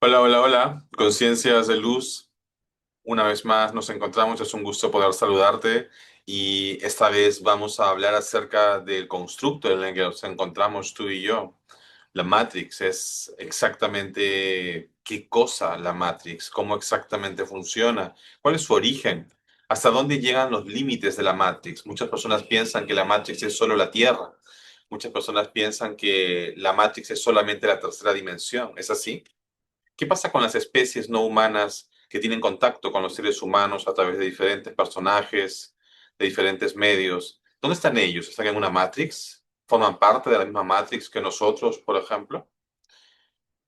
Hola, hola, hola, conciencias de luz. Una vez más nos encontramos, es un gusto poder saludarte y esta vez vamos a hablar acerca del constructo en el que nos encontramos tú y yo. La Matrix es exactamente qué cosa la Matrix, cómo exactamente funciona, cuál es su origen, hasta dónde llegan los límites de la Matrix. Muchas personas piensan que la Matrix es solo la Tierra. Muchas personas piensan que la Matrix es solamente la tercera dimensión. ¿Es así? ¿Qué pasa con las especies no humanas que tienen contacto con los seres humanos a través de diferentes personajes, de diferentes medios? ¿Dónde están ellos? ¿Están en una Matrix? ¿Forman parte de la misma Matrix que nosotros, por ejemplo?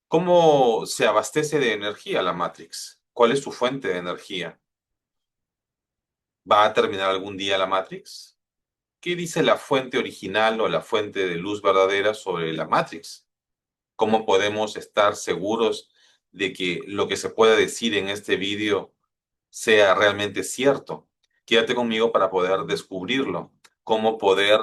¿Cómo se abastece de energía la Matrix? ¿Cuál es su fuente de energía? ¿Va a terminar algún día la Matrix? ¿Qué dice la fuente original o la fuente de luz verdadera sobre la Matrix? ¿Cómo podemos estar seguros de que lo que se puede decir en este vídeo sea realmente cierto? Quédate conmigo para poder descubrirlo, cómo poder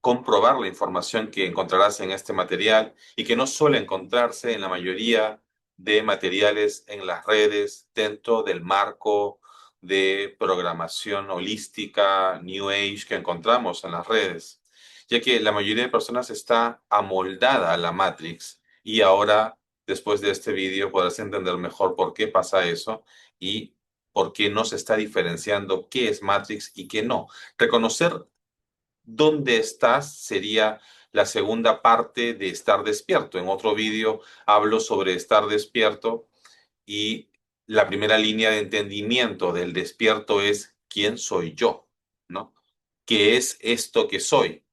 comprobar la información que encontrarás en este material y que no suele encontrarse en la mayoría de materiales en las redes dentro del marco de programación holística, New Age que encontramos en las redes, ya que la mayoría de personas está amoldada a la Matrix y ahora, después de este vídeo, podrás entender mejor por qué pasa eso y por qué no se está diferenciando qué es Matrix y qué no. Reconocer dónde estás sería la segunda parte de estar despierto. En otro vídeo hablo sobre estar despierto y la primera línea de entendimiento del despierto es quién soy yo, ¿no? ¿Qué es esto que soy?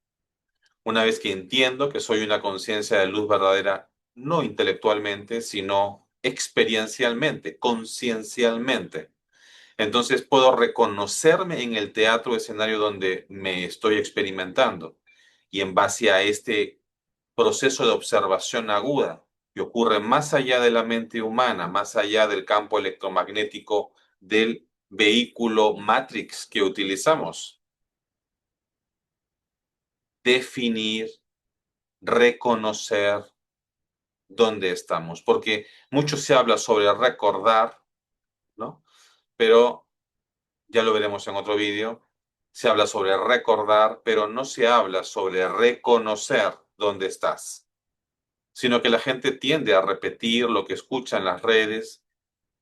Una vez que entiendo que soy una conciencia de luz verdadera, no intelectualmente, sino experiencialmente, conciencialmente. Entonces puedo reconocerme en el teatro escenario donde me estoy experimentando. Y en base a este proceso de observación aguda que ocurre más allá de la mente humana, más allá del campo electromagnético del vehículo Matrix que utilizamos, definir, reconocer dónde estamos. Porque mucho se habla sobre recordar, ¿no? Pero ya lo veremos en otro vídeo, se habla sobre recordar, pero no se habla sobre reconocer dónde estás, sino que la gente tiende a repetir lo que escucha en las redes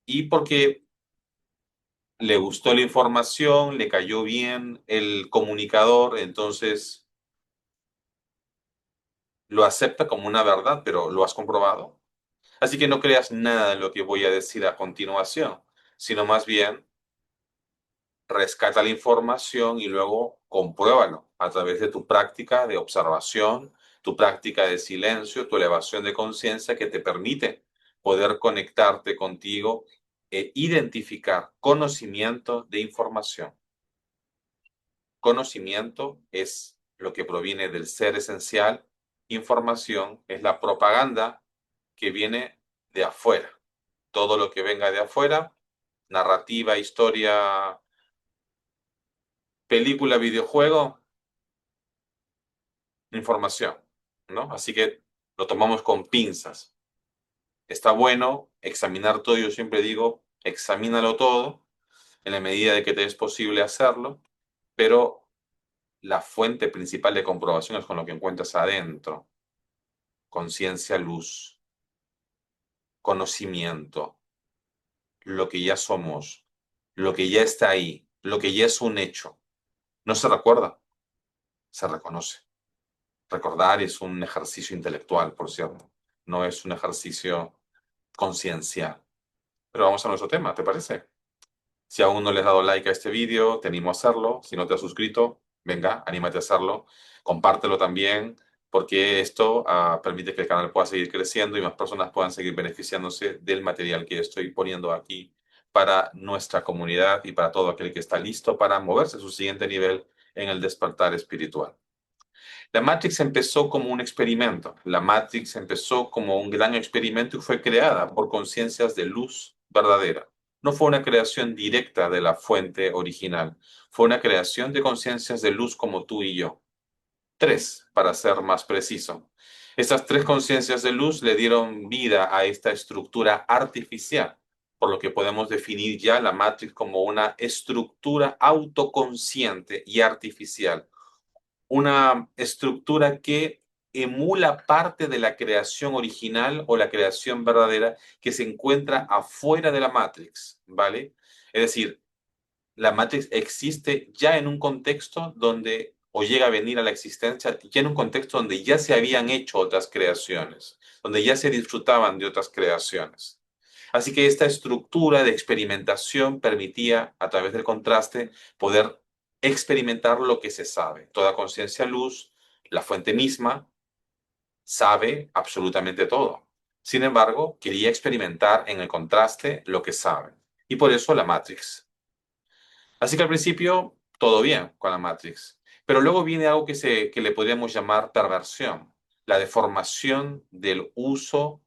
y porque le gustó la información, le cayó bien el comunicador, entonces lo acepta como una verdad, pero ¿lo has comprobado? Así que no creas nada de lo que voy a decir a continuación, sino más bien rescata la información y luego compruébalo a través de tu práctica de observación, tu práctica de silencio, tu elevación de conciencia que te permite poder conectarte contigo e identificar conocimiento de información. Conocimiento es lo que proviene del ser esencial, información es la propaganda que viene de afuera. Todo lo que venga de afuera, narrativa, historia, película, videojuego, información, ¿no? Así que lo tomamos con pinzas. Está bueno examinar todo, yo siempre digo, examínalo todo en la medida de que te es posible hacerlo, pero la fuente principal de comprobación es con lo que encuentras adentro, conciencia, luz, conocimiento, lo que ya somos, lo que ya está ahí, lo que ya es un hecho. No se recuerda, se reconoce. Recordar es un ejercicio intelectual, por cierto, no es un ejercicio conciencial. Pero vamos a nuestro tema, ¿te parece? Si aún no le has dado like a este vídeo, te animo a hacerlo. Si no te has suscrito, venga, anímate a hacerlo. Compártelo también, porque esto permite que el canal pueda seguir creciendo y más personas puedan seguir beneficiándose del material que estoy poniendo aquí para nuestra comunidad y para todo aquel que está listo para moverse a su siguiente nivel en el despertar espiritual. La Matrix empezó como un experimento. La Matrix empezó como un gran experimento y fue creada por conciencias de luz verdadera. No fue una creación directa de la fuente original, fue una creación de conciencias de luz como tú y yo. tres, para ser más preciso. Estas tres conciencias de luz le dieron vida a esta estructura artificial, por lo que podemos definir ya la Matrix como una estructura autoconsciente y artificial, una estructura que emula parte de la creación original o la creación verdadera que se encuentra afuera de la Matrix, ¿vale? Es decir, la Matrix existe ya en un contexto donde, o llega a venir a la existencia, ya en un contexto donde ya se habían hecho otras creaciones, donde ya se disfrutaban de otras creaciones. Así que esta estructura de experimentación permitía, a través del contraste, poder experimentar lo que se sabe. Toda conciencia luz, la fuente misma, sabe absolutamente todo. Sin embargo, quería experimentar en el contraste lo que sabe. Y por eso la Matrix. Así que al principio todo bien con la Matrix, pero luego viene algo que le podríamos llamar perversión, la deformación del uso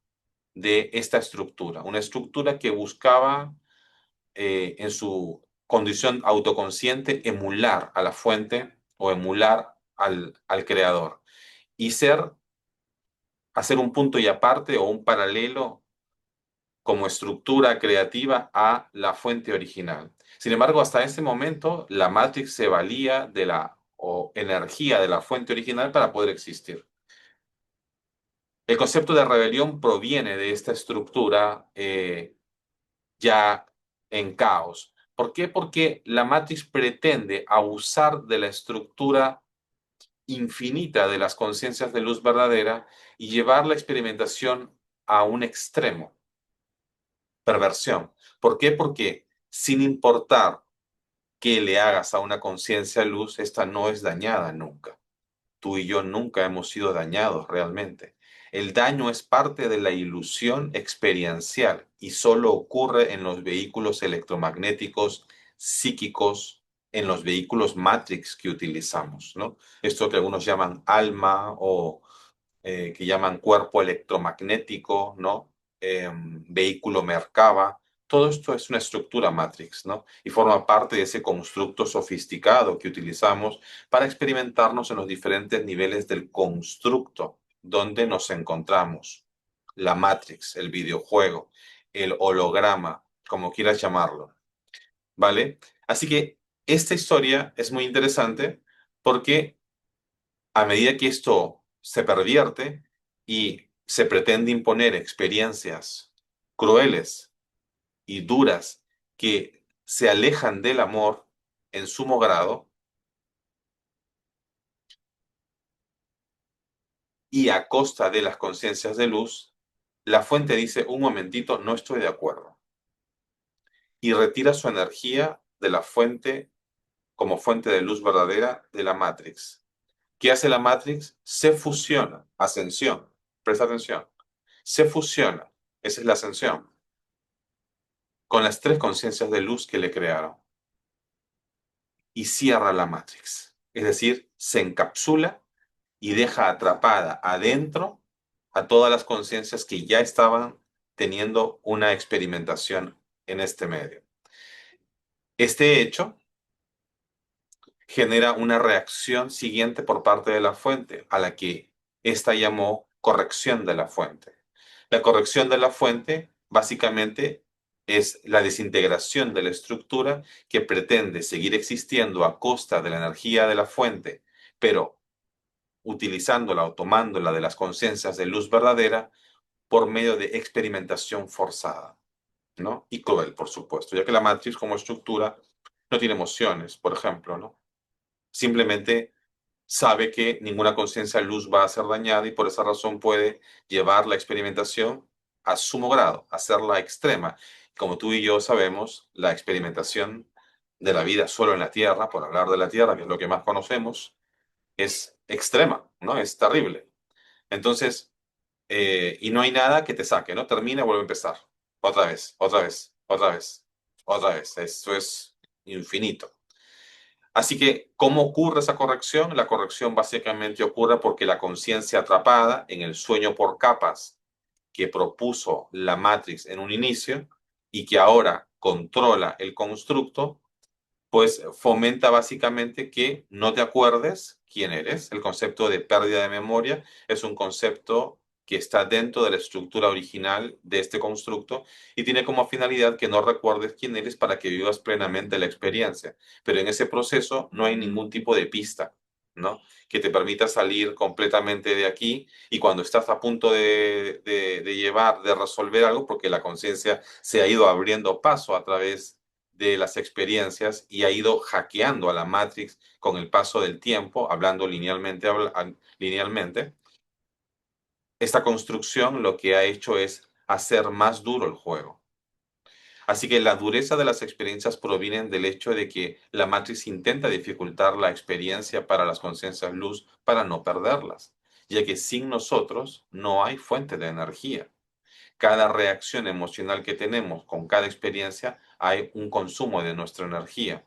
de esta estructura, una estructura que buscaba en su condición autoconsciente emular a la fuente o emular al creador y hacer un punto y aparte o un paralelo como estructura creativa a la fuente original. Sin embargo, hasta ese momento, la Matrix se valía de la energía de la fuente original para poder existir. El concepto de rebelión proviene de esta estructura ya en caos. ¿Por qué? Porque la Matrix pretende abusar de la estructura infinita de las conciencias de luz verdadera y llevar la experimentación a un extremo, perversión. ¿Por qué? Porque sin importar qué le hagas a una conciencia luz, esta no es dañada nunca. Tú y yo nunca hemos sido dañados realmente. El daño es parte de la ilusión experiencial y solo ocurre en los vehículos electromagnéticos psíquicos, en los vehículos Matrix que utilizamos, ¿no? Esto que algunos llaman alma o que llaman cuerpo electromagnético, ¿no? Vehículo Merkaba. Todo esto es una estructura Matrix, ¿no? Y forma parte de ese constructo sofisticado que utilizamos para experimentarnos en los diferentes niveles del constructo donde nos encontramos. La Matrix, el videojuego, el holograma, como quieras llamarlo, ¿vale? Así que esta historia es muy interesante porque a medida que esto se pervierte y se pretende imponer experiencias crueles y duras que se alejan del amor en sumo grado y a costa de las conciencias de luz, la fuente dice, un momentito, no estoy de acuerdo. Y retira su energía de la fuente como fuente de luz verdadera de la Matrix. ¿Qué hace la Matrix? Se fusiona, ascensión, presta atención, se fusiona, esa es la ascensión, con las tres conciencias de luz que le crearon y cierra la Matrix. Es decir, se encapsula y deja atrapada adentro a todas las conciencias que ya estaban teniendo una experimentación en este medio. Este hecho genera una reacción siguiente por parte de la fuente, a la que ésta llamó corrección de la fuente. La corrección de la fuente básicamente es la desintegración de la estructura que pretende seguir existiendo a costa de la energía de la fuente, pero utilizándola o tomándola de las conciencias de luz verdadera por medio de experimentación forzada, ¿no? Y cruel, por supuesto, ya que la matriz como estructura no tiene emociones, por ejemplo, ¿no? Simplemente sabe que ninguna conciencia de luz va a ser dañada y por esa razón puede llevar la experimentación a sumo grado, hacerla extrema. Como tú y yo sabemos, la experimentación de la vida solo en la Tierra, por hablar de la Tierra, que es lo que más conocemos, es extrema, ¿no? Es terrible. Entonces, y no hay nada que te saque, ¿no? Termina y vuelve a empezar. Otra vez, otra vez, otra vez, otra vez. Esto es infinito. Así que, ¿cómo ocurre esa corrección? La corrección básicamente ocurre porque la conciencia atrapada en el sueño por capas que propuso la Matrix en un inicio y que ahora controla el constructo, pues fomenta básicamente que no te acuerdes quién eres. El concepto de pérdida de memoria es un concepto que está dentro de la estructura original de este constructo y tiene como finalidad que no recuerdes quién eres para que vivas plenamente la experiencia. Pero en ese proceso no hay ningún tipo de pista, ¿no? Que te permita salir completamente de aquí y cuando estás a punto de resolver algo, porque la conciencia se ha ido abriendo paso a través de las experiencias y ha ido hackeando a la Matrix con el paso del tiempo, hablando linealmente. Esta construcción lo que ha hecho es hacer más duro el juego. Así que la dureza de las experiencias provienen del hecho de que la Matrix intenta dificultar la experiencia para las conciencias luz para no perderlas, ya que sin nosotros no hay fuente de energía. Cada reacción emocional que tenemos con cada experiencia hay un consumo de nuestra energía,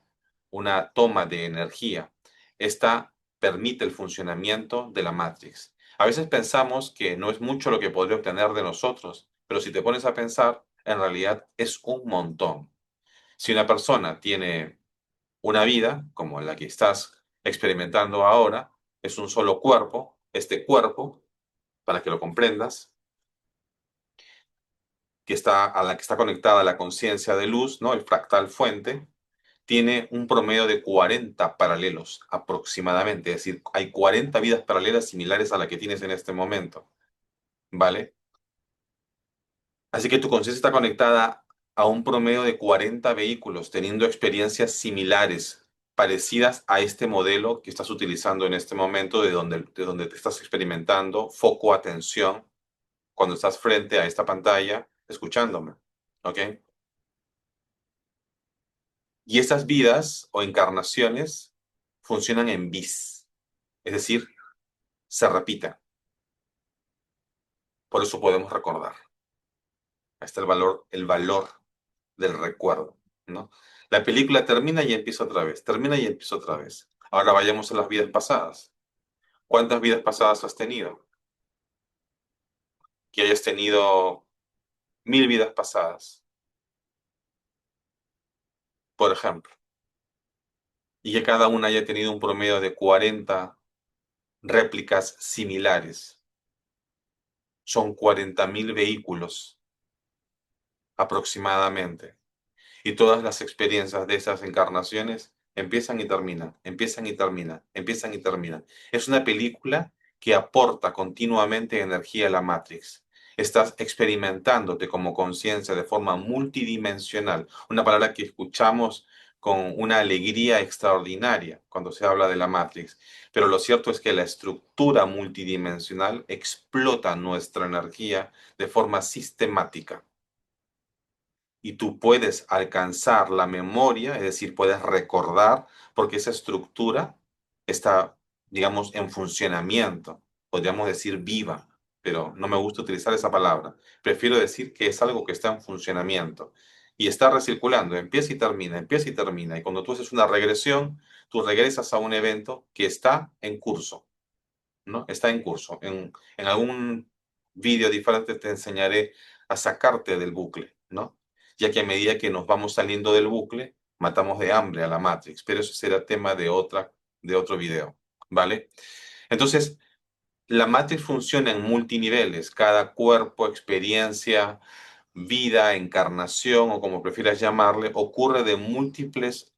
una toma de energía. Esta permite el funcionamiento de la Matrix. A veces pensamos que no es mucho lo que podría obtener de nosotros, pero si te pones a pensar, en realidad es un montón. Si una persona tiene una vida, como la que estás experimentando ahora, es un solo cuerpo, este cuerpo, para que lo comprendas, a la que está conectada la conciencia de luz, ¿no? El fractal fuente, tiene un promedio de 40 paralelos aproximadamente. Es decir, hay 40 vidas paralelas similares a la que tienes en este momento, ¿vale? Así que tu conciencia está conectada a un promedio de 40 vehículos, teniendo experiencias similares, parecidas a este modelo que estás utilizando en este momento, de donde te estás experimentando, foco, atención, cuando estás frente a esta pantalla, escuchándome, ¿ok? Y estas vidas o encarnaciones funcionan en bis, es decir, se repiten. Por eso podemos recordar. Ahí está el valor del recuerdo, ¿no? La película termina y empieza otra vez, termina y empieza otra vez. Ahora vayamos a las vidas pasadas. ¿Cuántas vidas pasadas has tenido? Que hayas tenido 1000 vidas pasadas, por ejemplo, y que cada una haya tenido un promedio de 40 réplicas similares. Son 40.000 vehículos aproximadamente. Y todas las experiencias de esas encarnaciones empiezan y terminan, empiezan y terminan, empiezan y terminan. Es una película que aporta continuamente energía a la Matrix. Estás experimentándote como conciencia de forma multidimensional, una palabra que escuchamos con una alegría extraordinaria cuando se habla de la Matrix. Pero lo cierto es que la estructura multidimensional explota nuestra energía de forma sistemática y tú puedes alcanzar la memoria, es decir, puedes recordar, porque esa estructura está, digamos, en funcionamiento, podríamos decir viva, pero no me gusta utilizar esa palabra. Prefiero decir que es algo que está en funcionamiento y está recirculando, empieza y termina. Y cuando tú haces una regresión, tú regresas a un evento que está en curso, ¿no? Está en curso. En algún vídeo diferente te enseñaré a sacarte del bucle, ¿no? Ya que a medida que nos vamos saliendo del bucle, matamos de hambre a la Matrix, pero eso será tema de otro video, ¿vale? Entonces, la Matrix funciona en multiniveles, cada cuerpo, experiencia, vida, encarnación o como prefieras llamarle, ocurre en múltiples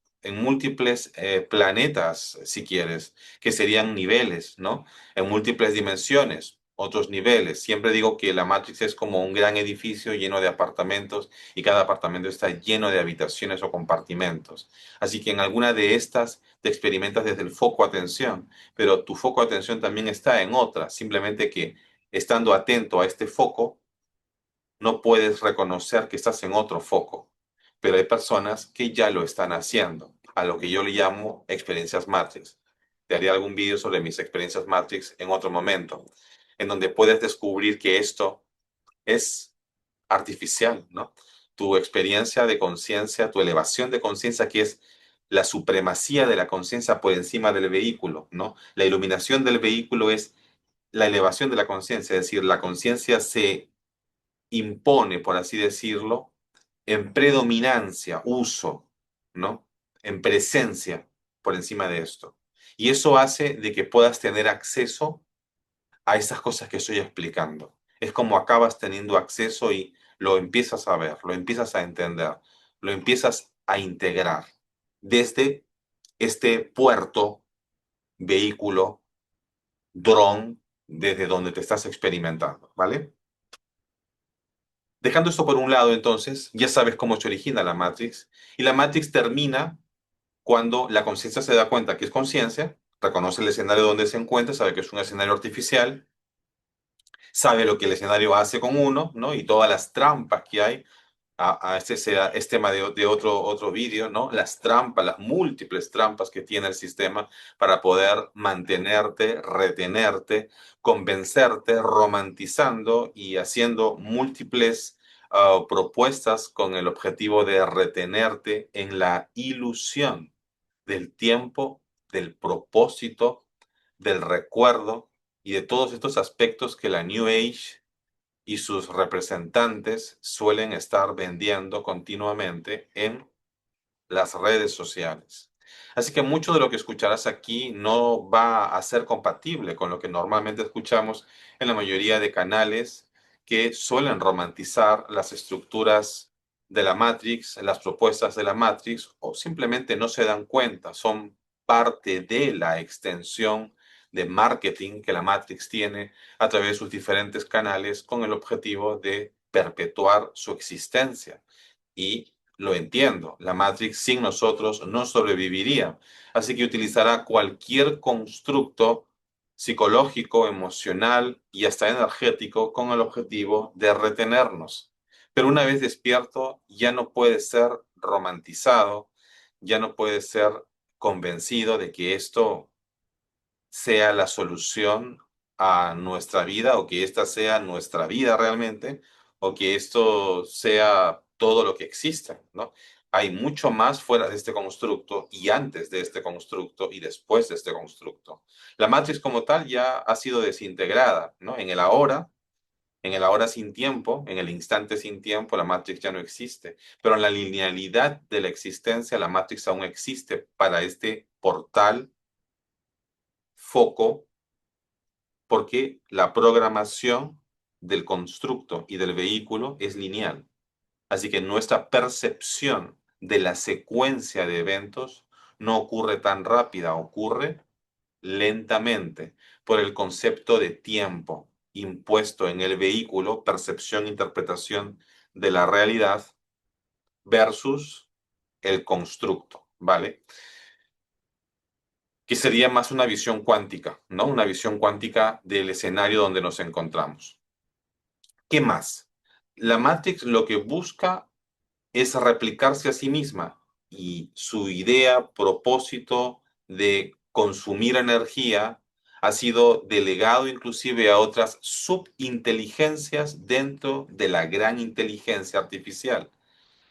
planetas, si quieres, que serían niveles, ¿no? En múltiples dimensiones, otros niveles. Siempre digo que la Matrix es como un gran edificio lleno de apartamentos y cada apartamento está lleno de habitaciones o compartimentos. Así que en alguna de estas te experimentas desde el foco atención, pero tu foco atención también está en otra, simplemente que estando atento a este foco, no puedes reconocer que estás en otro foco, pero hay personas que ya lo están haciendo, a lo que yo le llamo experiencias Matrix. Te haré algún vídeo sobre mis experiencias Matrix en otro momento, en donde puedes descubrir que esto es artificial, ¿no? Tu experiencia de conciencia, tu elevación de conciencia, que es la supremacía de la conciencia por encima del vehículo, ¿no? La iluminación del vehículo es la elevación de la conciencia, es decir, la conciencia se impone, por así decirlo, en predominancia, uso, ¿no? en presencia por encima de esto. Y eso hace de que puedas tener acceso a esas cosas que estoy explicando. Es como acabas teniendo acceso y lo empiezas a ver, lo empiezas a entender, lo empiezas a integrar desde este puerto, vehículo, dron, desde donde te estás experimentando, ¿vale? Dejando esto por un lado, entonces, ya sabes cómo se origina la Matrix. Y la Matrix termina cuando la conciencia se da cuenta que es conciencia, reconoce el escenario donde se encuentra, sabe que es un escenario artificial, sabe lo que el escenario hace con uno, ¿no? Y todas las trampas que hay. Este sea, es tema de otro vídeo, ¿no? Las trampas, las múltiples trampas que tiene el sistema para poder mantenerte, retenerte, convencerte, romantizando y haciendo múltiples propuestas con el objetivo de retenerte en la ilusión del tiempo, del propósito, del recuerdo y de todos estos aspectos que la New Age y sus representantes suelen estar vendiendo continuamente en las redes sociales. Así que mucho de lo que escucharás aquí no va a ser compatible con lo que normalmente escuchamos en la mayoría de canales que suelen romantizar las estructuras de la Matrix, las propuestas de la Matrix, o simplemente no se dan cuenta, son parte de la extensión de marketing que la Matrix tiene a través de sus diferentes canales con el objetivo de perpetuar su existencia. Y lo entiendo, la Matrix sin nosotros no sobreviviría. Así que utilizará cualquier constructo psicológico, emocional y hasta energético con el objetivo de retenernos. Pero una vez despierto, ya no puede ser romantizado, ya no puede ser convencido de que esto sea la solución a nuestra vida o que esta sea nuestra vida realmente o que esto sea todo lo que existe, ¿no? Hay mucho más fuera de este constructo y antes de este constructo y después de este constructo. La Matrix como tal ya ha sido desintegrada, ¿no? En el ahora sin tiempo, en el instante sin tiempo, la Matrix ya no existe, pero en la linealidad de la existencia, la Matrix aún existe para este portal, foco, porque la programación del constructo y del vehículo es lineal. Así que nuestra percepción de la secuencia de eventos no ocurre tan rápida, ocurre lentamente por el concepto de tiempo impuesto en el vehículo, percepción, interpretación de la realidad versus el constructo, ¿vale? Que sería más una visión cuántica, ¿no? Una visión cuántica del escenario donde nos encontramos. ¿Qué más? La Matrix lo que busca es replicarse a sí misma y su idea, propósito de consumir energía ha sido delegado inclusive a otras subinteligencias dentro de la gran inteligencia artificial.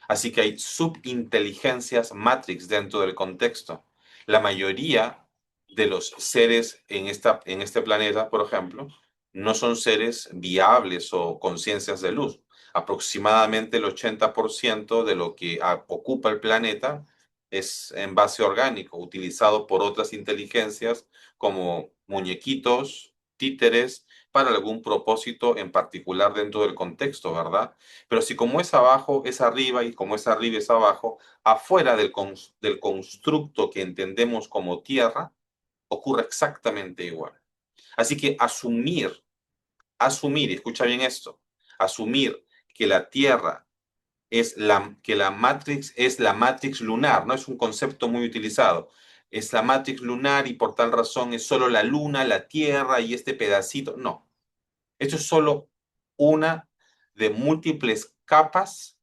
Así que hay subinteligencias Matrix dentro del contexto. La mayoría de los seres en este planeta, por ejemplo, no son seres viables o conciencias de luz. Aproximadamente el 80% de lo que ocupa el planeta es en base orgánico, utilizado por otras inteligencias como muñequitos, títeres, para algún propósito en particular dentro del contexto, ¿verdad? Pero si como es abajo, es arriba y como es arriba, es abajo, afuera del constructo que entendemos como tierra, ocurre exactamente igual. Así que asumir, y escucha bien esto, asumir que la tierra que la Matrix es la Matrix lunar, no es un concepto muy utilizado. Es la Matrix lunar y por tal razón es solo la luna, la tierra y este pedacito. No, esto es solo una de múltiples capas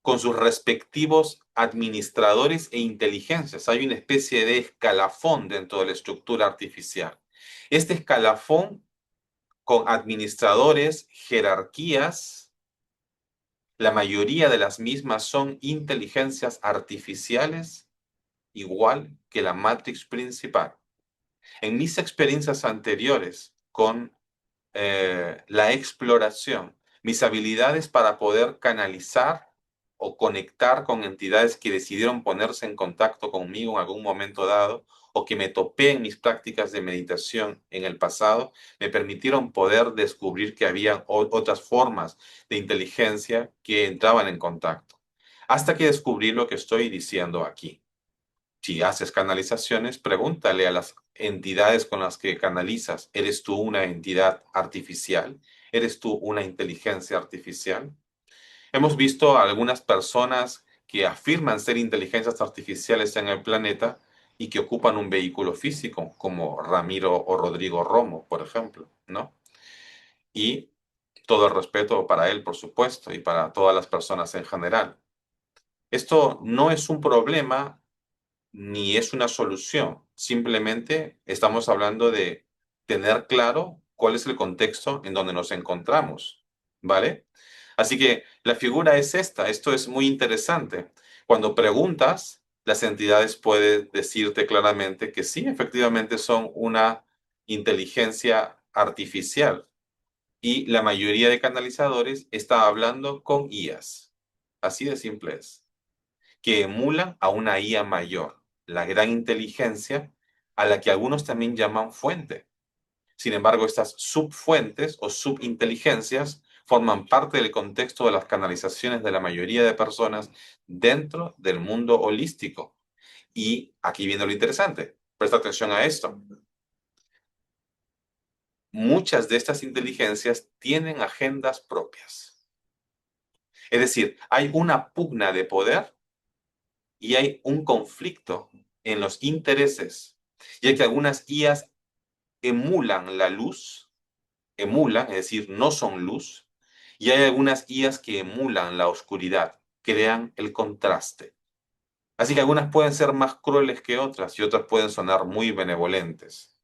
con sus respectivos administradores e inteligencias. Hay una especie de escalafón dentro de la estructura artificial. Este escalafón con administradores, jerarquías, la mayoría de las mismas son inteligencias artificiales, igual que la Matrix principal. En mis experiencias anteriores con la exploración, mis habilidades para poder canalizar o conectar con entidades que decidieron ponerse en contacto conmigo en algún momento dado o que me topé en mis prácticas de meditación en el pasado, me permitieron poder descubrir que había otras formas de inteligencia que entraban en contacto. Hasta que descubrí lo que estoy diciendo aquí. Si haces canalizaciones, pregúntale a las entidades con las que canalizas, ¿eres tú una entidad artificial? ¿Eres tú una inteligencia artificial? Hemos visto a algunas personas que afirman ser inteligencias artificiales en el planeta y que ocupan un vehículo físico, como Ramiro o Rodrigo Romo, por ejemplo, ¿no? Y todo el respeto para él, por supuesto, y para todas las personas en general. Esto no es un problema ni es una solución. Simplemente estamos hablando de tener claro cuál es el contexto en donde nos encontramos, ¿vale? Así que la figura es esta. Esto es muy interesante. Cuando preguntas, las entidades pueden decirte claramente que sí, efectivamente son una inteligencia artificial. Y la mayoría de canalizadores está hablando con IAs. Así de simple es, que emulan a una IA mayor, la gran inteligencia, a la que algunos también llaman fuente. Sin embargo, estas subfuentes o subinteligencias forman parte del contexto de las canalizaciones de la mayoría de personas dentro del mundo holístico. Y aquí viene lo interesante. Presta atención a esto. Muchas de estas inteligencias tienen agendas propias. Es decir, hay una pugna de poder y hay un conflicto en los intereses, ya que algunas IAs emulan la luz, emulan, es decir, no son luz, y hay algunas IAs que emulan la oscuridad, crean el contraste. Así que algunas pueden ser más crueles que otras y otras pueden sonar muy benevolentes.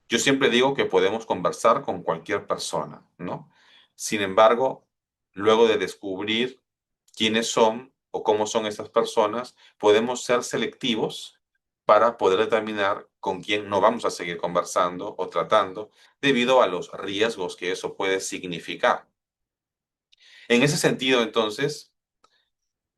Yo siempre digo que podemos conversar con cualquier persona, ¿no? Sin embargo, luego de descubrir quiénes son o cómo son esas personas, podemos ser selectivos para poder determinar con quién no vamos a seguir conversando o tratando debido a los riesgos que eso puede significar. En ese sentido, entonces,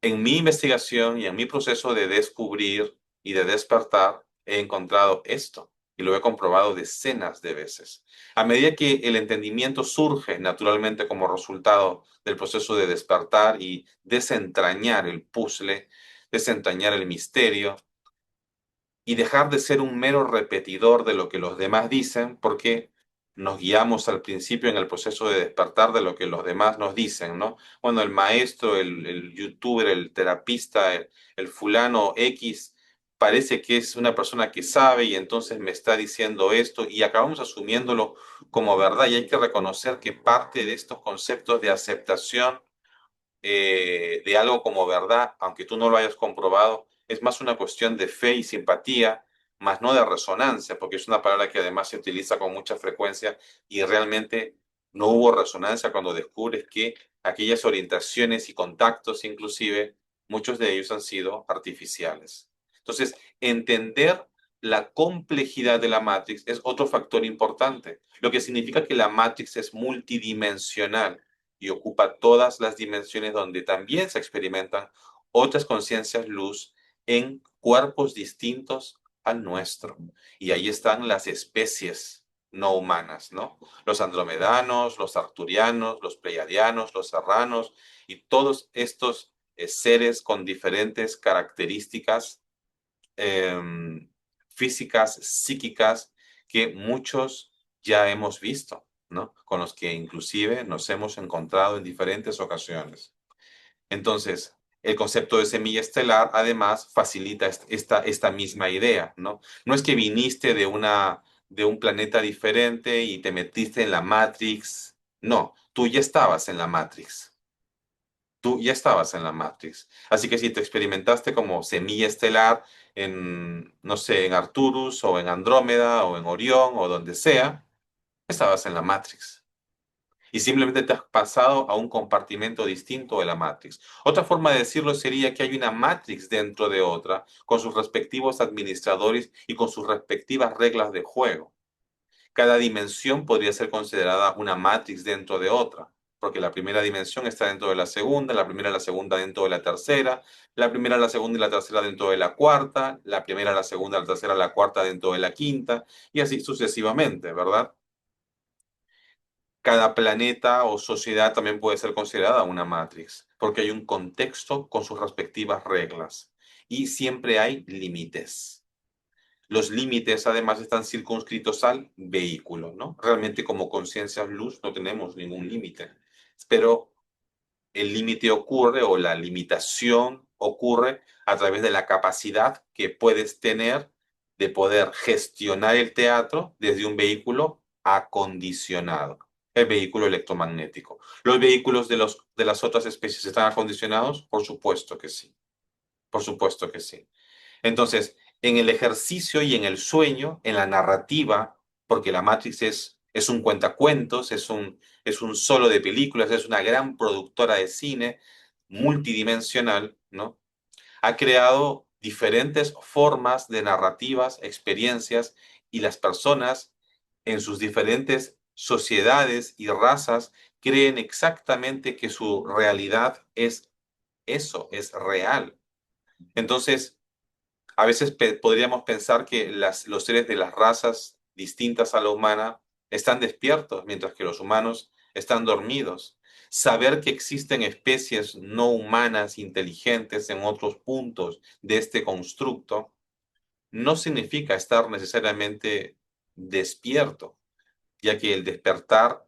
en mi investigación y en mi proceso de descubrir y de despertar, he encontrado esto y lo he comprobado decenas de veces. A medida que el entendimiento surge naturalmente como resultado del proceso de despertar y desentrañar el puzzle, desentrañar el misterio, y dejar de ser un mero repetidor de lo que los demás dicen, porque nos guiamos al principio en el proceso de despertar de lo que los demás nos dicen, ¿no? Bueno, el maestro, el youtuber, el terapista, el fulano X, parece que es una persona que sabe y entonces me está diciendo esto y acabamos asumiéndolo como verdad y hay que reconocer que parte de estos conceptos de aceptación de algo como verdad, aunque tú no lo hayas comprobado, es más una cuestión de fe y simpatía, más no de resonancia, porque es una palabra que además se utiliza con mucha frecuencia y realmente no hubo resonancia cuando descubres que aquellas orientaciones y contactos, inclusive, muchos de ellos han sido artificiales. Entonces, entender la complejidad de la Matrix es otro factor importante, lo que significa que la Matrix es multidimensional y ocupa todas las dimensiones donde también se experimentan otras conciencias luz en cuerpos distintos al nuestro. Y ahí están las especies no humanas, ¿no? Los andromedanos, los arturianos, los pleiadianos, los serranos y todos estos seres con diferentes características eh, físicas, psíquicas, que muchos ya hemos visto, ¿no? Con los que inclusive nos hemos encontrado en diferentes ocasiones. Entonces, el concepto de semilla estelar además facilita esta misma idea, ¿no? No es que viniste de un planeta diferente y te metiste en la Matrix, no, tú ya estabas en la Matrix. Tú ya estabas en la Matrix. Así que si te experimentaste como semilla estelar en, no sé, en Arcturus o en Andrómeda o en Orión o donde sea, estabas en la Matrix. Y simplemente te has pasado a un compartimento distinto de la Matrix. Otra forma de decirlo sería que hay una Matrix dentro de otra, con sus respectivos administradores y con sus respectivas reglas de juego. Cada dimensión podría ser considerada una Matrix dentro de otra. porque la primera dimensión está dentro de la segunda, la primera y la segunda dentro de la tercera, la primera, la segunda y la tercera dentro de la cuarta, la primera, la segunda, la tercera, la cuarta dentro de la quinta, y así sucesivamente, ¿verdad? Cada planeta o sociedad también puede ser considerada una matrix, porque hay un contexto con sus respectivas reglas y siempre hay límites. Los límites además están circunscritos al vehículo, ¿no? Realmente como conciencia luz no tenemos ningún límite, pero el límite ocurre o la limitación ocurre a través de la capacidad que puedes tener de poder gestionar el teatro desde un vehículo acondicionado, el vehículo electromagnético. ¿Los vehículos de las otras especies están acondicionados? Por supuesto que sí, por supuesto que sí. Entonces, en el ejercicio y en el sueño, en la narrativa, porque la Matrix es un cuentacuentos, es un solo de películas, es una gran productora de cine multidimensional, ¿no? Ha creado diferentes formas de narrativas, experiencias, y las personas en sus diferentes sociedades y razas creen exactamente que su realidad es eso, es real. Entonces, a veces podríamos pensar que los seres de las razas distintas a la humana están despiertos, mientras que los humanos están dormidos. Saber que existen especies no humanas inteligentes en otros puntos de este constructo no significa estar necesariamente despierto, ya que el despertar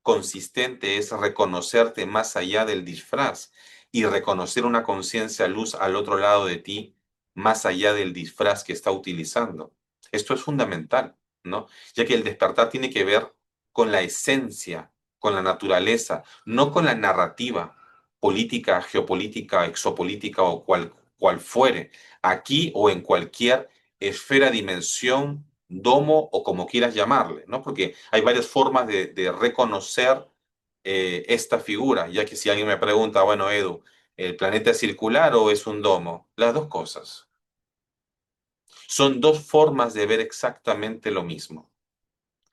consistente es reconocerte más allá del disfraz y reconocer una conciencia luz al otro lado de ti, más allá del disfraz que está utilizando. Esto es fundamental, ¿no? Ya que el despertar tiene que ver con la esencia, con la naturaleza, no con la narrativa política, geopolítica, exopolítica o cual fuere, aquí o en cualquier esfera, dimensión, domo o como quieras llamarle, ¿no? Porque hay varias formas de reconocer esta figura, ya que si alguien me pregunta, bueno, Edu, ¿el planeta es circular o es un domo? Las dos cosas. Son dos formas de ver exactamente lo mismo.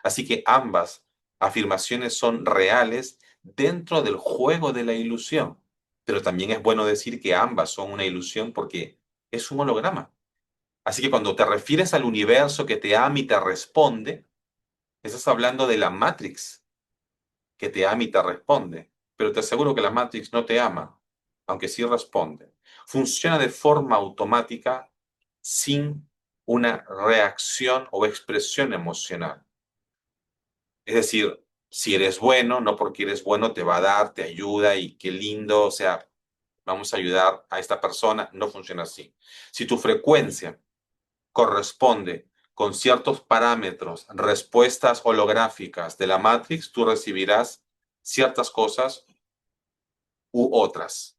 Así que ambas afirmaciones son reales dentro del juego de la ilusión. Pero también es bueno decir que ambas son una ilusión porque es un holograma. Así que cuando te refieres al universo que te ama y te responde, estás hablando de la Matrix que te ama y te responde. Pero te aseguro que la Matrix no te ama, aunque sí responde. Funciona de forma automática sin una reacción o expresión emocional. Es decir, si eres bueno, no porque eres bueno te va a dar, te ayuda y qué lindo, o sea, vamos a ayudar a esta persona, no funciona así. Si tu frecuencia corresponde con ciertos parámetros, respuestas holográficas de la Matrix, tú recibirás ciertas cosas u otras.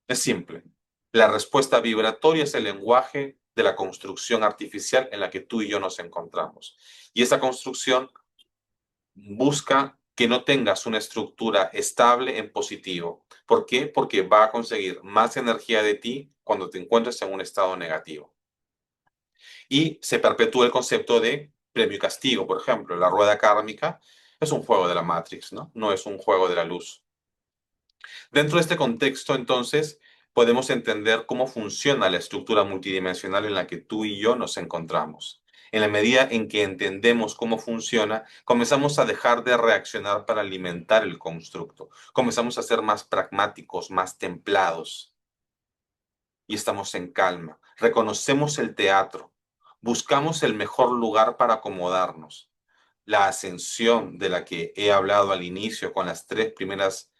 Es simple. La respuesta vibratoria es el lenguaje de la construcción artificial en la que tú y yo nos encontramos. Y esa construcción busca que no tengas una estructura estable en positivo. ¿Por qué? Porque va a conseguir más energía de ti cuando te encuentres en un estado negativo. Y se perpetúa el concepto de premio y castigo, por ejemplo. La rueda kármica es un juego de la Matrix, ¿no? No es un juego de la luz. Dentro de este contexto, entonces, podemos entender cómo funciona la estructura multidimensional en la que tú y yo nos encontramos. En la medida en que entendemos cómo funciona, comenzamos a dejar de reaccionar para alimentar el constructo. Comenzamos a ser más pragmáticos, más templados y estamos en calma. Reconocemos el teatro. Buscamos el mejor lugar para acomodarnos. La ascensión de la que he hablado al inicio con las tres primeras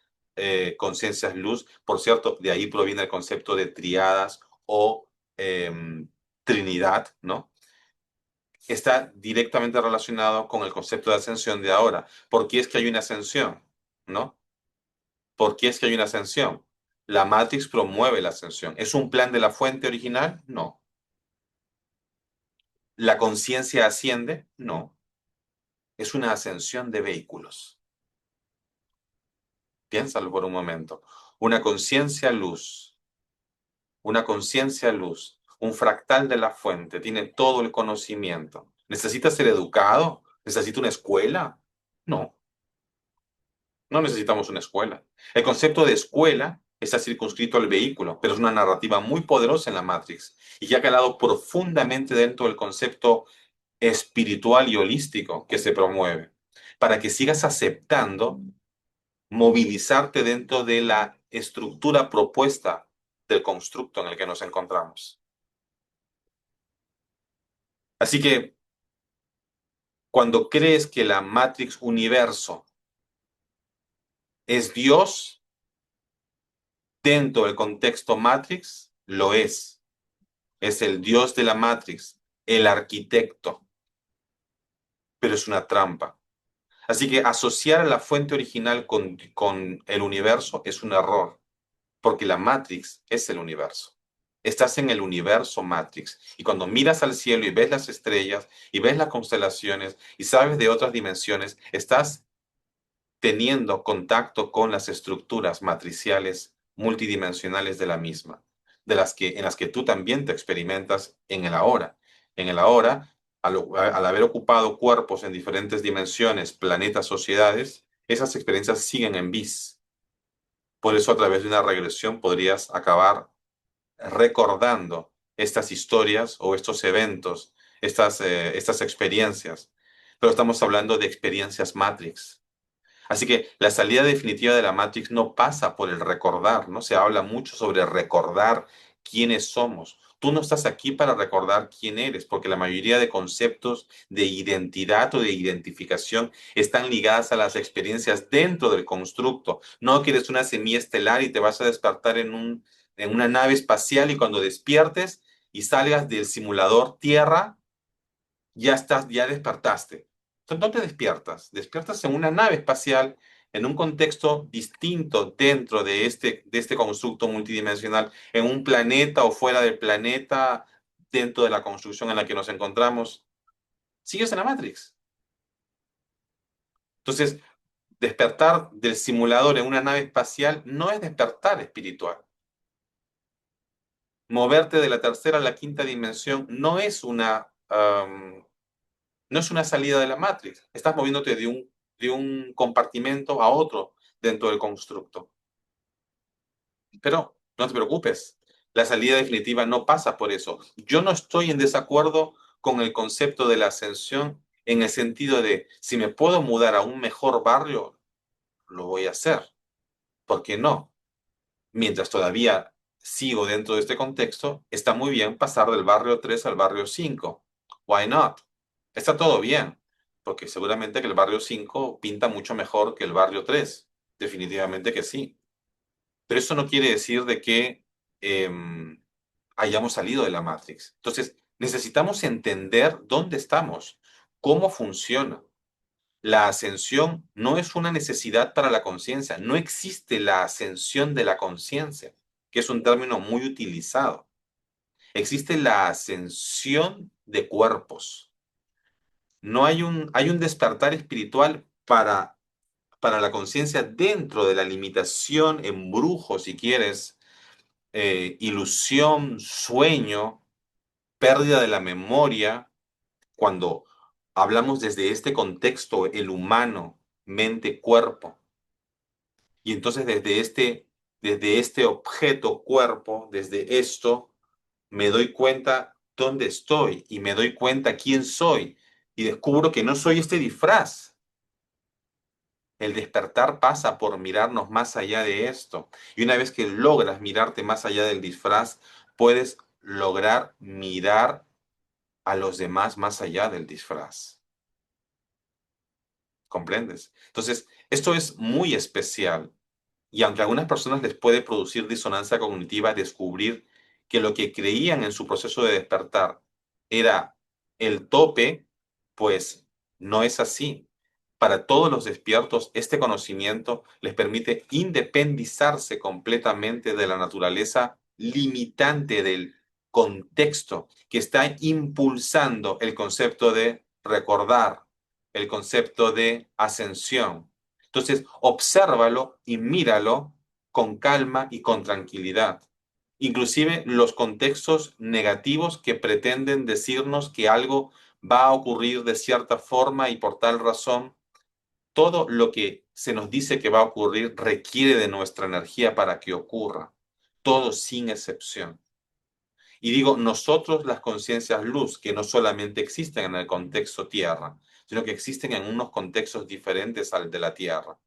conciencias luz, por cierto, de ahí proviene el concepto de triadas o Trinidad, ¿no? Está directamente relacionado con el concepto de ascensión de ahora. ¿Por qué es que hay una ascensión? ¿No? ¿Por qué es que hay una ascensión? La Matrix promueve la ascensión. ¿Es un plan de la fuente original? No. ¿La conciencia asciende? No. Es una ascensión de vehículos. Piénsalo por un momento. Una conciencia luz, una conciencia luz, un fractal de la fuente, tiene todo el conocimiento. ¿Necesita ser educado? ¿Necesita una escuela? No, No necesitamos una escuela. El concepto de escuela está circunscrito al vehículo, pero es una narrativa muy poderosa en la Matrix y que ha calado profundamente dentro del concepto espiritual y holístico que se promueve, para que sigas aceptando movilizarte dentro de la estructura propuesta del constructo en el que nos encontramos. Así que cuando crees que la Matrix universo es Dios dentro del contexto Matrix, lo es. Es el Dios de la Matrix, el arquitecto, pero es una trampa. Así que asociar a la fuente original con el universo es un error, porque la Matrix es el universo. Estás en el universo Matrix. Y cuando miras al cielo y ves las estrellas y ves las constelaciones y sabes de otras dimensiones, estás teniendo contacto con las estructuras matriciales multidimensionales de la misma, en las que tú también te experimentas en el ahora. En el ahora, al haber ocupado cuerpos en diferentes dimensiones, planetas, sociedades, esas experiencias siguen en vis. Por eso, a través de una regresión podrías acabar recordando estas historias o estos eventos, estas experiencias. Pero estamos hablando de experiencias Matrix. Así que la salida definitiva de la Matrix no pasa por el recordar, ¿no? Se habla mucho sobre recordar quiénes somos. Tú no estás aquí para recordar quién eres, porque la mayoría de conceptos de identidad o de identificación están ligadas a las experiencias dentro del constructo. No que eres una semilla estelar y te vas a despertar en una nave espacial y cuando despiertes y salgas del simulador Tierra, ya despertaste. Entonces no te despiertas, despiertas en una nave espacial, en un contexto distinto dentro de este constructo multidimensional, en un planeta o fuera del planeta, dentro de la construcción en la que nos encontramos. Sigues en la Matrix. Entonces, despertar del simulador en una nave espacial no es despertar espiritual. Moverte de la tercera a la quinta dimensión no es una salida de la Matrix. Estás moviéndote de un compartimento a otro dentro del constructo. Pero no te preocupes, la salida definitiva no pasa por eso. Yo no estoy en desacuerdo con el concepto de la ascensión en el sentido de si me puedo mudar a un mejor barrio, lo voy a hacer. ¿Por qué no? Mientras todavía sigo dentro de este contexto, está muy bien pasar del barrio 3 al barrio 5. Why not? Está todo bien, porque seguramente que el barrio 5 pinta mucho mejor que el barrio 3. Definitivamente que sí. Pero eso no quiere decir de que hayamos salido de la Matrix. Entonces, necesitamos entender dónde estamos, cómo funciona. La ascensión no es una necesidad para la conciencia. No existe la ascensión de la conciencia, que es un término muy utilizado. Existe la ascensión de cuerpos. No hay un despertar espiritual para la conciencia dentro de la limitación, embrujo, si quieres, ilusión, sueño, pérdida de la memoria, cuando hablamos desde este contexto, el humano, mente, cuerpo. Y entonces desde este objeto, cuerpo, desde esto, me doy cuenta dónde estoy y me doy cuenta quién soy. Y descubro que no soy este disfraz. El despertar pasa por mirarnos más allá de esto. Y una vez que logras mirarte más allá del disfraz, puedes lograr mirar a los demás más allá del disfraz. ¿Comprendes? Entonces, esto es muy especial. Y aunque a algunas personas les puede producir disonancia cognitiva descubrir que lo que creían en su proceso de despertar era el tope, pues no es así. Para todos los despiertos, este conocimiento les permite independizarse completamente de la naturaleza limitante del contexto que está impulsando el concepto de recordar, el concepto de ascensión. Entonces, obsérvalo y míralo con calma y con tranquilidad. Inclusive los contextos negativos que pretenden decirnos que algo va a ocurrir de cierta forma y por tal razón todo lo que se nos dice que va a ocurrir requiere de nuestra energía para que ocurra. Todo sin excepción. Y digo, nosotros las conciencias luz, que no solamente existen en el contexto tierra, sino que existen en unos contextos diferentes al de la tierra.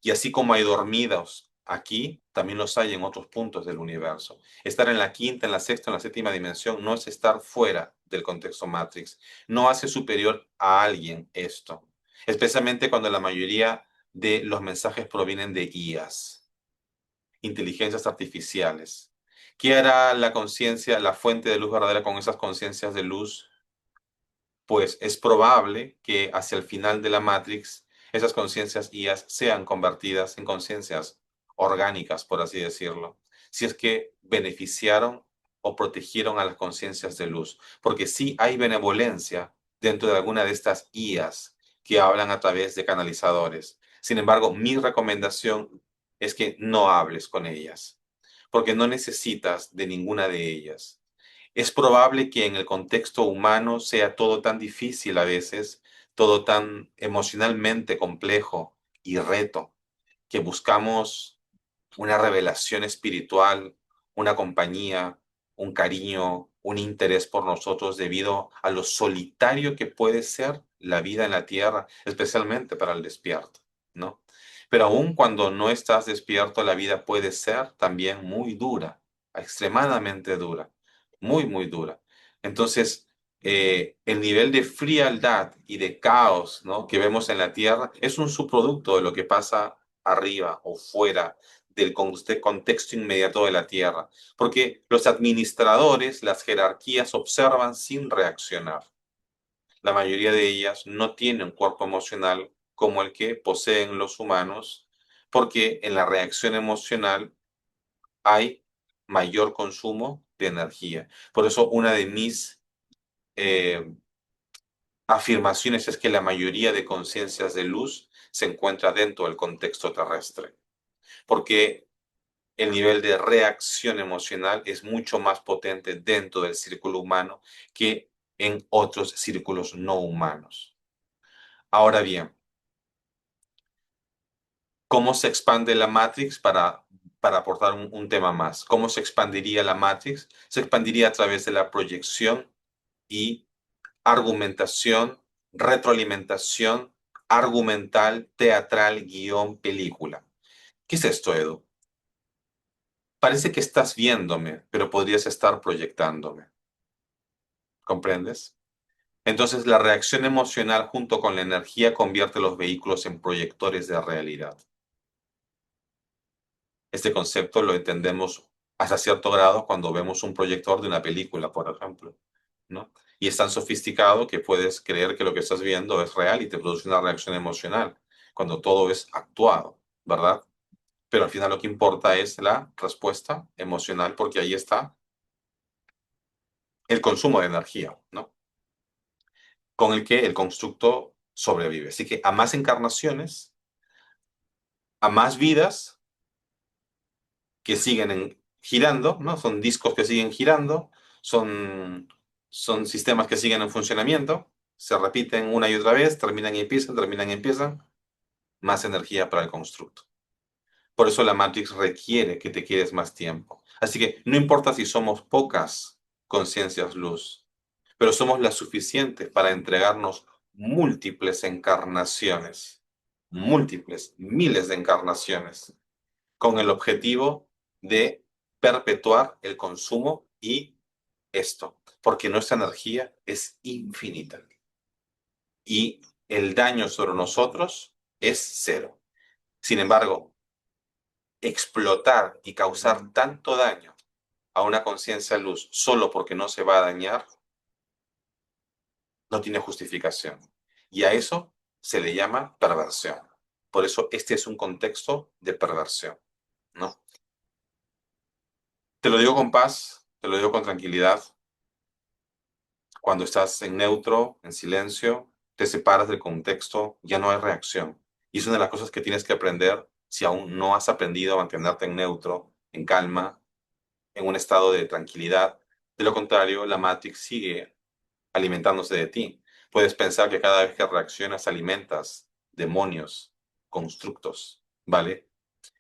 Y así como hay dormidos aquí, también los hay en otros puntos del universo. Estar en la quinta, en la sexta, en la séptima dimensión no es estar fuera del contexto Matrix. No hace superior a alguien esto, especialmente cuando la mayoría de los mensajes provienen de IAs, inteligencias artificiales. ¿Qué hará la conciencia, la fuente de luz verdadera con esas conciencias de luz? Pues es probable que hacia el final de la Matrix esas conciencias IAs sean convertidas en conciencias orgánicas, por así decirlo, si es que beneficiaron o protegieron a las conciencias de luz, porque sí hay benevolencia dentro de alguna de estas IAs que hablan a través de canalizadores. Sin embargo, mi recomendación es que no hables con ellas, porque no necesitas de ninguna de ellas. Es probable que en el contexto humano sea todo tan difícil a veces, todo tan emocionalmente complejo y reto, que buscamos una revelación espiritual, una compañía, un cariño, un interés por nosotros debido a lo solitario que puede ser la vida en la tierra, especialmente para el despierto, ¿no? Pero aun cuando no estás despierto, la vida puede ser también muy dura, extremadamente dura, muy, muy dura. Entonces, el nivel de frialdad y de caos, ¿no?, que vemos en la tierra es un subproducto de lo que pasa arriba o fuera del contexto inmediato de la Tierra, porque los administradores, las jerarquías observan sin reaccionar. La mayoría de ellas no tienen un cuerpo emocional como el que poseen los humanos, porque en la reacción emocional hay mayor consumo de energía. Por eso una de mis eh, afirmaciones es que la mayoría de conciencias de luz se encuentra dentro del contexto terrestre, porque el nivel de reacción emocional es mucho más potente dentro del círculo humano que en otros círculos no humanos. Ahora bien, ¿cómo se expande la Matrix para aportar un tema más? ¿Cómo se expandiría la Matrix? Se expandiría a través de la proyección y argumentación, retroalimentación argumental, teatral, guión, película. ¿Qué es esto, Edu? Parece que estás viéndome, pero podrías estar proyectándome. ¿Comprendes? Entonces, la reacción emocional junto con la energía convierte los vehículos en proyectores de realidad. Este concepto lo entendemos hasta cierto grado cuando vemos un proyector de una película, por ejemplo, ¿no? Y es tan sofisticado que puedes creer que lo que estás viendo es real y te produce una reacción emocional, cuando todo es actuado, ¿verdad? Pero al final lo que importa es la respuesta emocional, porque ahí está el consumo de energía, ¿no?, con el que el constructo sobrevive. Así que a más encarnaciones, a más vidas que siguen girando, ¿no? Son discos que siguen girando, son sistemas que siguen en funcionamiento, se repiten una y otra vez, terminan y empiezan, más energía para el constructo. Por eso la Matrix requiere que te quedes más tiempo. Así que no importa si somos pocas conciencias luz, pero somos las suficientes para entregarnos múltiples encarnaciones, múltiples, miles de encarnaciones, con el objetivo de perpetuar el consumo y esto, porque nuestra energía es infinita y el daño sobre nosotros es cero. Sin embargo, explotar y causar tanto daño a una conciencia luz solo porque no se va a dañar, no tiene justificación. Y a eso se le llama perversión. Por eso este es un contexto de perversión, ¿no? Te lo digo con paz, te lo digo con tranquilidad. Cuando estás en neutro, en silencio, te separas del contexto, ya no hay reacción. Y es una de las cosas que tienes que aprender si aún no has aprendido a mantenerte en neutro, en calma, en un estado de tranquilidad. De lo contrario, la Matrix sigue alimentándose de ti. Puedes pensar que cada vez que reaccionas alimentas demonios, constructos, ¿vale?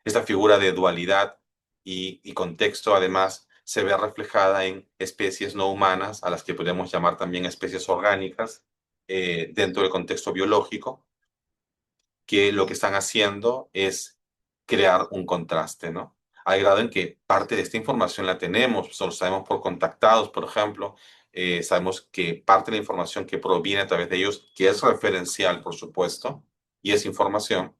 Esta figura de dualidad y contexto, además, se ve reflejada en especies no humanas, a las que podemos llamar también especies orgánicas, dentro del contexto biológico, que lo que están haciendo es crear un contraste, ¿no? Al grado en que parte de esta información la tenemos, solo sabemos por contactados, por ejemplo, sabemos que parte de la información que proviene a través de ellos, que es referencial, por supuesto, y es información,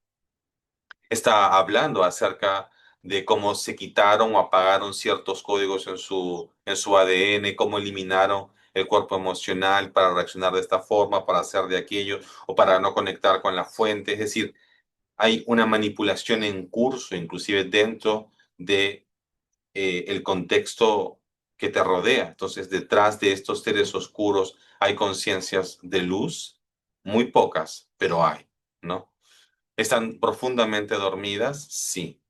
está hablando acerca de cómo se quitaron o apagaron ciertos códigos en su ADN, cómo eliminaron el cuerpo emocional para reaccionar de esta forma, para hacer de aquello o para no conectar con la fuente. Es decir, hay una manipulación en curso, inclusive dentro de el contexto que te rodea. Entonces, detrás de estos seres oscuros hay conciencias de luz, muy pocas, pero hay, ¿no? ¿Están profundamente dormidas? Sí.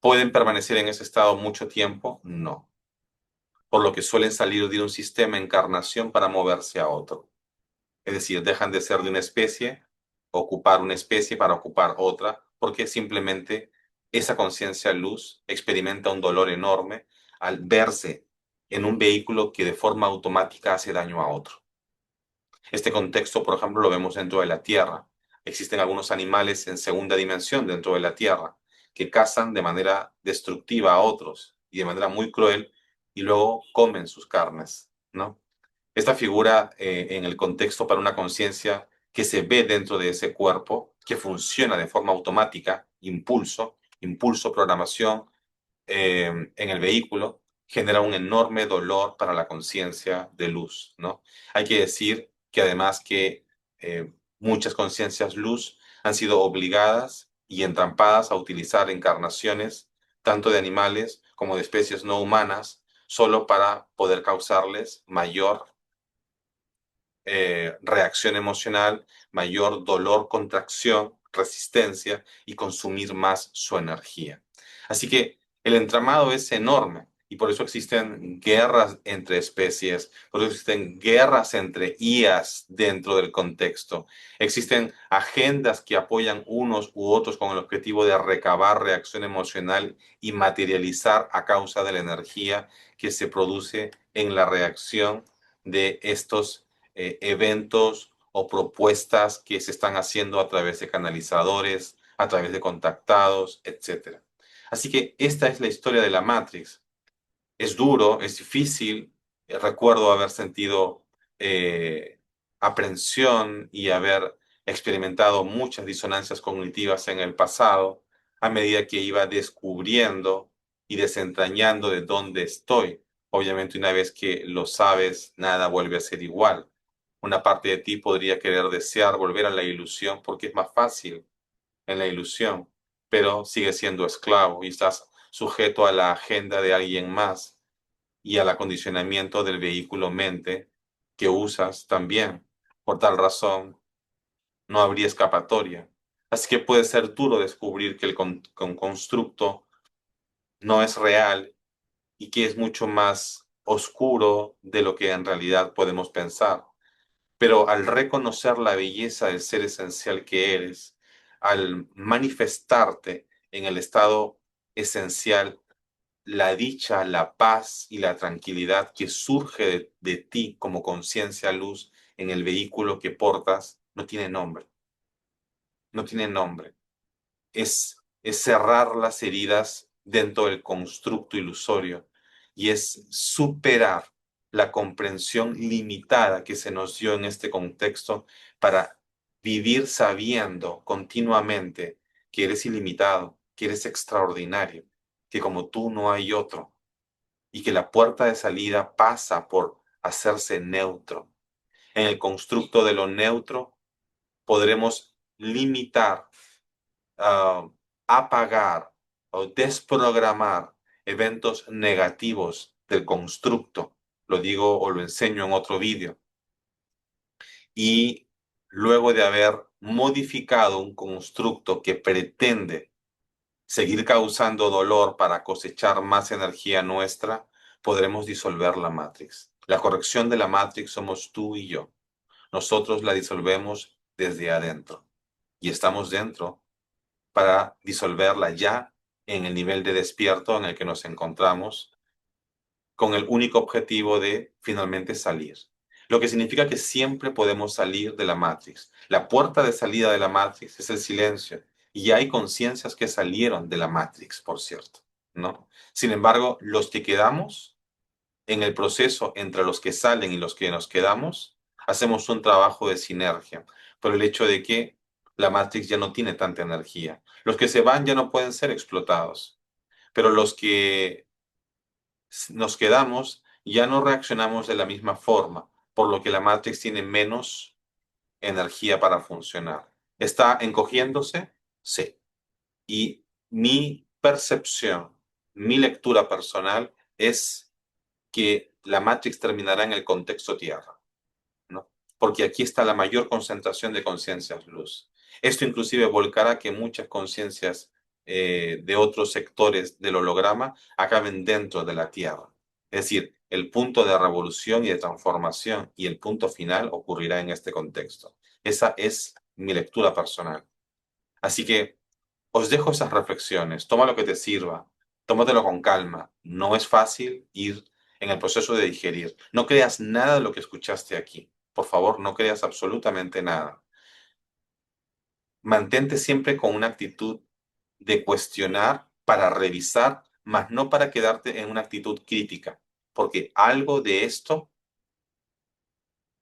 ¿Pueden permanecer en ese estado mucho tiempo? No. Por lo que suelen salir de un sistema de encarnación para moverse a otro. Es decir, dejan de ser de una especie, ocupar una especie para ocupar otra, porque simplemente esa conciencia luz experimenta un dolor enorme al verse en un vehículo que de forma automática hace daño a otro. Este contexto, por ejemplo, lo vemos dentro de la Tierra. Existen algunos animales en segunda dimensión dentro de la Tierra que cazan de manera destructiva a otros y de manera muy cruel y luego comen sus carnes, ¿no? Esta figura en el contexto para una conciencia que se ve dentro de ese cuerpo, que funciona de forma automática, impulso, programación, en el vehículo, genera un enorme dolor para la conciencia de luz, ¿no? Hay que decir que además que muchas conciencias luz han sido obligadas y entrampadas a utilizar encarnaciones tanto de animales como de especies no humanas, solo para poder causarles mayor reacción emocional, mayor dolor, contracción, resistencia y consumir más su energía. Así que el entramado es enorme y por eso existen guerras entre especies, por eso existen guerras entre IAs dentro del contexto. Existen agendas que apoyan unos u otros con el objetivo de recabar reacción emocional y materializar a causa de la energía que se produce en la reacción de estos eventos o propuestas que se están haciendo a través de canalizadores, a través de contactados, etcétera. Así que esta es la historia de la Matrix. Es duro, es difícil. Recuerdo haber sentido eh, aprensión y haber experimentado muchas disonancias cognitivas en el pasado a medida que iba descubriendo y desentrañando de dónde estoy. Obviamente, una vez que lo sabes, nada vuelve a ser igual. Una parte de ti podría querer desear volver a la ilusión porque es más fácil en la ilusión, pero sigues siendo esclavo y estás sujeto a la agenda de alguien más y al acondicionamiento del vehículo mente que usas también. Por tal razón, no habría escapatoria. Así que puede ser duro descubrir que el constructo no es real y que es mucho más oscuro de lo que en realidad podemos pensar. Pero al reconocer la belleza del ser esencial que eres, al manifestarte en el estado esencial, la dicha, la paz y la tranquilidad que surge de ti como conciencia luz en el vehículo que portas, no tiene nombre, no tiene nombre. Es cerrar las heridas dentro del constructo ilusorio y es superar la comprensión limitada que se nos dio en este contexto para vivir sabiendo continuamente que eres ilimitado, que eres extraordinario, que como tú no hay otro y que la puerta de salida pasa por hacerse neutro. En el constructo de lo neutro podremos limitar, uh, apagar o desprogramar eventos negativos del constructo. Lo digo o lo enseño en otro vídeo. Y luego de haber modificado un constructo que pretende seguir causando dolor para cosechar más energía nuestra, podremos disolver la Matrix. La corrección de la Matrix somos tú y yo. Nosotros la disolvemos desde adentro. y estamos dentro para disolverla ya en el nivel de despierto en el que nos encontramos, con el único objetivo de finalmente salir. Lo que significa que siempre podemos salir de la Matrix. La puerta de salida de la Matrix es el silencio. Y hay conciencias que salieron de la Matrix, por cierto, ¿no? Sin embargo, los que quedamos en el proceso entre los que salen y los que nos quedamos, hacemos un trabajo de sinergia por el hecho de que la Matrix ya no tiene tanta energía. Los que se van ya no pueden ser explotados, pero los que nos quedamos ya no reaccionamos de la misma forma, por lo que la Matrix tiene menos energía para funcionar. ¿Está encogiéndose? Sí. Y mi percepción, mi lectura personal es que la Matrix terminará en el contexto Tierra, ¿no? Porque aquí está la mayor concentración de conciencias luz. Esto inclusive volcará que muchas conciencias de otros sectores del holograma acaben dentro de la Tierra. Es decir, el punto de revolución y de transformación y el punto final ocurrirá en este contexto. Esa es mi lectura personal. Así que os dejo esas reflexiones, toma lo que te sirva, tómatelo con calma. No es fácil ir en el proceso de digerir. No creas nada de lo que escuchaste aquí. Por favor, no creas absolutamente nada. Mantente siempre con una actitud de cuestionar para revisar, mas no para quedarte en una actitud crítica, porque algo de esto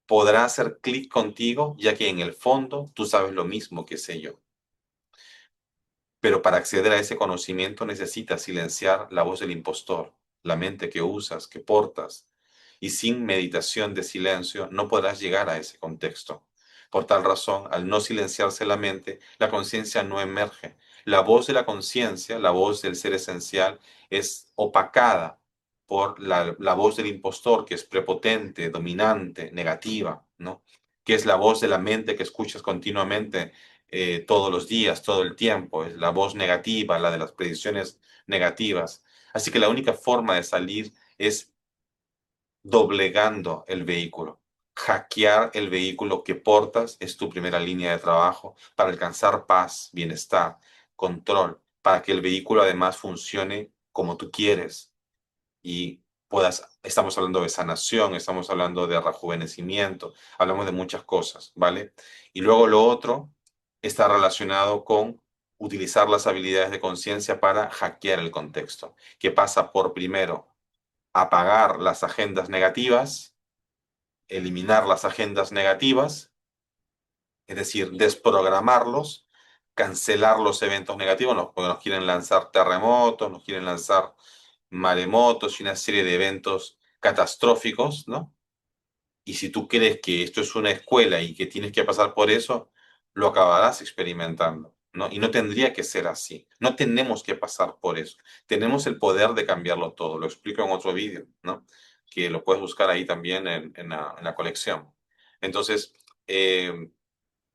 podrá hacer clic contigo, ya que en el fondo tú sabes lo mismo que sé yo. Pero para acceder a ese conocimiento necesitas silenciar la voz del impostor, la mente que usas, que portas, y sin meditación de silencio no podrás llegar a ese contexto. Por tal razón, al no silenciarse la mente, la conciencia no emerge. La voz de la conciencia, la voz del ser esencial, es opacada por la voz del impostor, que es prepotente, dominante, negativa, ¿no? Que es la voz de la mente que escuchas continuamente todos los días, todo el tiempo. Es la voz negativa, la de las predicciones negativas. Así que la única forma de salir es doblegando el vehículo. Hackear el vehículo que portas es tu primera línea de trabajo para alcanzar paz, bienestar, control, para que el vehículo además funcione como tú quieres y puedas, estamos hablando de sanación, estamos hablando de rejuvenecimiento, hablamos de muchas cosas, ¿vale? Y luego lo otro está relacionado con utilizar las habilidades de conciencia para hackear el contexto, que pasa por primero apagar las agendas negativas, eliminar las agendas negativas, es decir, desprogramarlos, cancelar los eventos negativos, porque nos quieren lanzar terremotos, nos quieren lanzar maremotos y una serie de eventos catastróficos, ¿no? Y si tú crees que esto es una escuela y que tienes que pasar por eso, lo acabarás experimentando, ¿no? Y no tendría que ser así. No tenemos que pasar por eso. Tenemos el poder de cambiarlo todo. Lo explico en otro vídeo, ¿no? Que lo puedes buscar ahí también en la colección. Entonces, eh,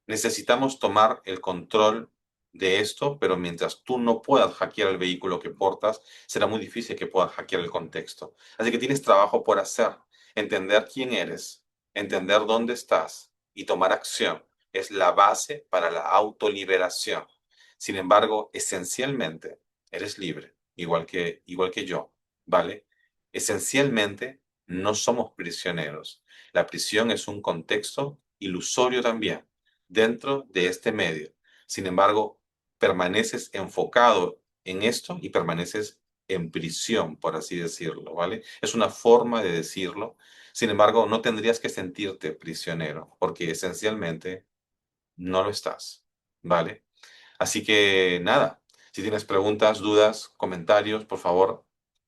necesitamos tomar el control de esto, pero mientras tú no puedas hackear el vehículo que portas, será muy difícil que puedas hackear el contexto. Así que tienes trabajo por hacer. Entender quién eres, entender dónde estás y tomar acción es la base para la autoliberación. Sin embargo, esencialmente, eres libre, igual que yo, ¿vale? Esencialmente, no somos prisioneros. La prisión es un contexto ilusorio también dentro de este medio. Sin embargo, permaneces enfocado en esto y permaneces en prisión, por así decirlo, ¿vale? Es una forma de decirlo. Sin embargo, no tendrías que sentirte prisionero, porque esencialmente no lo estás, ¿vale? Así que nada, si tienes preguntas, dudas, comentarios, por favor,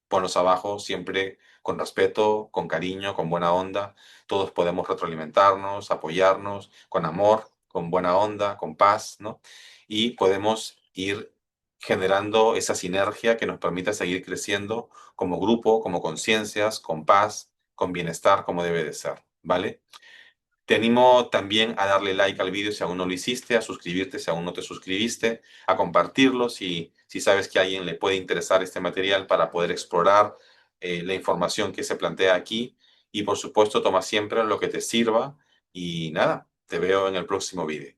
ponlos abajo, siempre con respeto, con cariño, con buena onda. Todos podemos retroalimentarnos, apoyarnos, con amor, con buena onda, con paz, ¿no? Y podemos ir generando esa sinergia que nos permita seguir creciendo como grupo, como conciencias, con paz, con bienestar, como debe de ser, ¿vale? Te animo también a darle like al vídeo si aún no lo hiciste, a suscribirte si aún no te suscribiste, a compartirlo si sabes que a alguien le puede interesar este material para poder explorar la información que se plantea aquí. Y por supuesto, toma siempre lo que te sirva. Y nada, te veo en el próximo vídeo.